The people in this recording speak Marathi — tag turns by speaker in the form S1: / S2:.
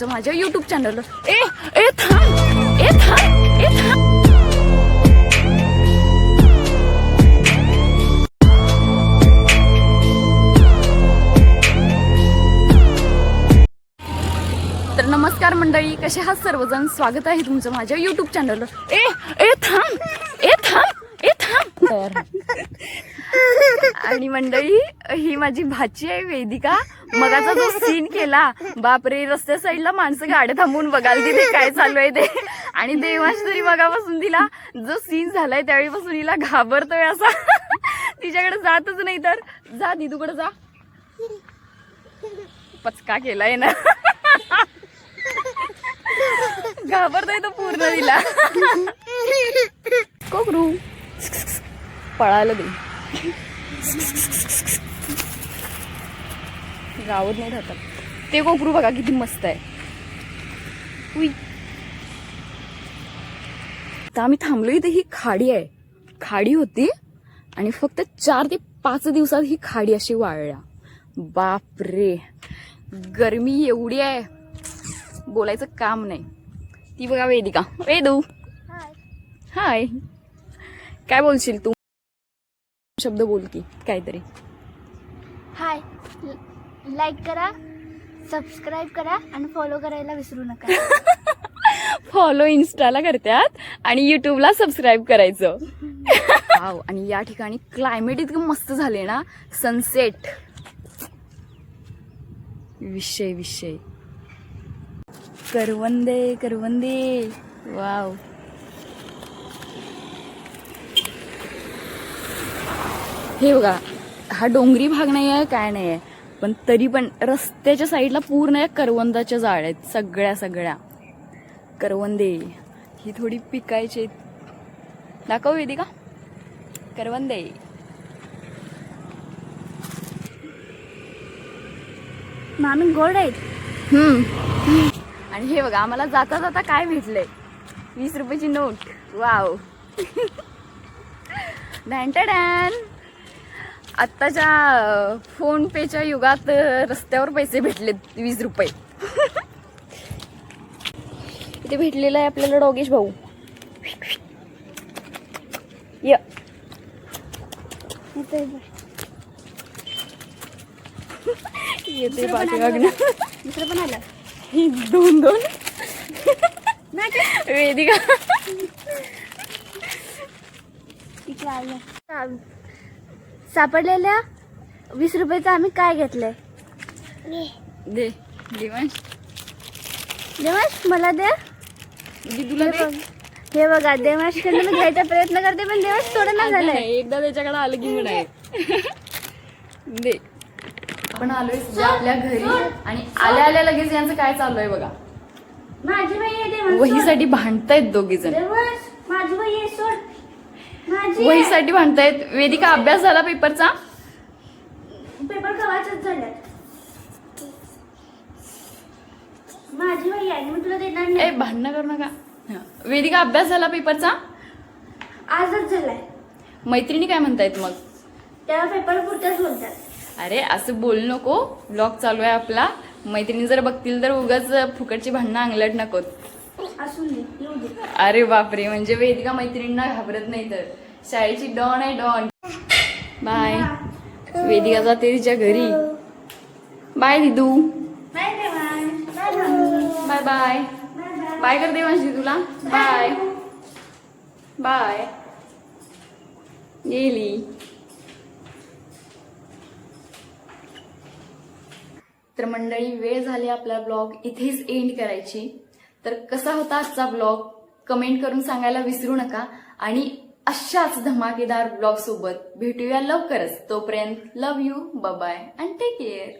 S1: तुमचं माझ्या युट्यूब चॅनलवर. ए थांब, ए थांब, ए थांब. तर नमस्कार मंडळी, कसे आहात सर्वजण. स्वागत आहे तुमचं माझ्या युट्यूब चॅनलवर. ए थांब, ए थांब, ए थांब. आणि मंडळी, ही माझी भाची आहे वेदिका. मगाचा जो सीन केला, बापरे, रस्त्या साईडला माणसं गाड्या थांबून बघायला तिथे काय चालू आहे ते. आणि देवांश तरी मगापासून तिला जो सीन झालाय त्यावेळीपासून हिला घाबरतोय असा. तिच्याकडे जातच नाही. तर जा दिदूकडे जा. पचका केलाय ना. घाबरतोय तो पूर्ण तिला. कोकरू पळालं दे. गावात नाही राहतात ते कोकरू. बघा किती मस्त आहे. तर आम्ही थांबलो इथे. ही खाडी आहे. खाडी होती आणि फक्त 4 ते 5 दिवसात ही खाडी अशी वाळल्या. बापरे, गरमी एवढी आहे बोलायचं काम नाही. ती बघा वेदिका. वेदू हाय. काय बोलशील तू? शब्द बोल की काहीतरी.
S2: हाय, लाईक करा, सबस्क्राईब करा आणि फॉलो करायला विसरू नका.
S1: फॉलो इन्स्टाला करतात आणि युट्यूबला सबस्क्राईब करायचं. वाव. आणि या ठिकाणी क्लायमेट इतकं मस्त झाले ना. सनसेट विषय करवंदे करवंदे. वाव. हे बघा, हा डोंगरी भाग नाही आहे, काय नाही आहे, पण तरी पण रस्त्याच्या साईडला पूर्ण या करवंदाच्या जाळ्या आहेत. सगळ्या करवंदे. ही थोडी पिकायचे. दाखव वेदिका. करवंदे.
S2: मामी गोड आहेत.
S1: आणि हे बघा, आम्हाला जाता जाता काय भेटलंय. 20 रुपयाची नोट. वाव. डॅन. आत्ताच्या फोन पेच्या युगात रस्त्यावर पैसे भेटलेत 20 रुपये. इथे भेटलेला आहे आपल्याला डॉगेश भाऊ. येते पाठीमागनं.
S2: दुसरं पण आलं.
S1: ही 2 वेदिका.
S2: इकडे आलं. सापडलेल्या 20 रुपयाचं आम्ही काय घेतलंय?
S1: दे देवांश.
S2: देवांश मला दे.
S1: तुला दे.
S2: हे बघा, देवांशकडनं मी घ्यायचा प्रयत्न करते पण देवांश थोडं ना झालंय.
S1: एकदा त्याच्याकडे आलं की म्हणाय. दे. आपण आलोय सध्या आपल्या घरी आणि आल्या लगेच यांचं काय चालू आहे बघा.
S2: माझी बाई आहे देवांश.
S1: वहीसाठी भांडतायत दोघी जण.
S2: देवांश, माझी बाई आहे, सोड. माझी
S1: वहीसाठी भांडतायत. वेदिका, अभ्यास झाला पेपरचा?
S2: पेपर कवाचच झाल्यात. माझी बाई आहे, मी तुला देणार
S1: ए,
S2: नाही.
S1: भांडणं करू नका. वेदिका, अभ्यास झाला पेपरचा?
S2: आजच झालाय.
S1: मैत्रिणी काय म्हणतायत मग?
S2: तेव्हा पेपर पुरतच बोलतात.
S1: अरे असं बोलू नको. ब्लॉग चालू आहे आपला. मैत्रिणी जर बघतील तर उगाच फुकटची भांडणं अंगलट नकोत.
S2: असून दे, येऊ दे.
S1: अरे बापरे, म्हणजे वेदिका मैत्रिणींना घाबरत नाही. तर शाळेची डॉन आहे, डॉन. बाय. वेदिका जाते तिच्या घरी. बाय दिदू.
S2: Bye Devansh. Bye mummy.
S1: Bye bye. Bye कर देवांश तुला. Bye bye. गेली. तर मंडळी, वेळ झाली आपला ब्लॉग इथेच एंड करायची. तर कसा होता आजचा ब्लॉग कमेंट करून सांगायला विसरू नका. आणि अशाच धमाकेदार ब्लॉग सोबत भेटूया लवकरच. तोपर्यंत love you, bye bye and take care.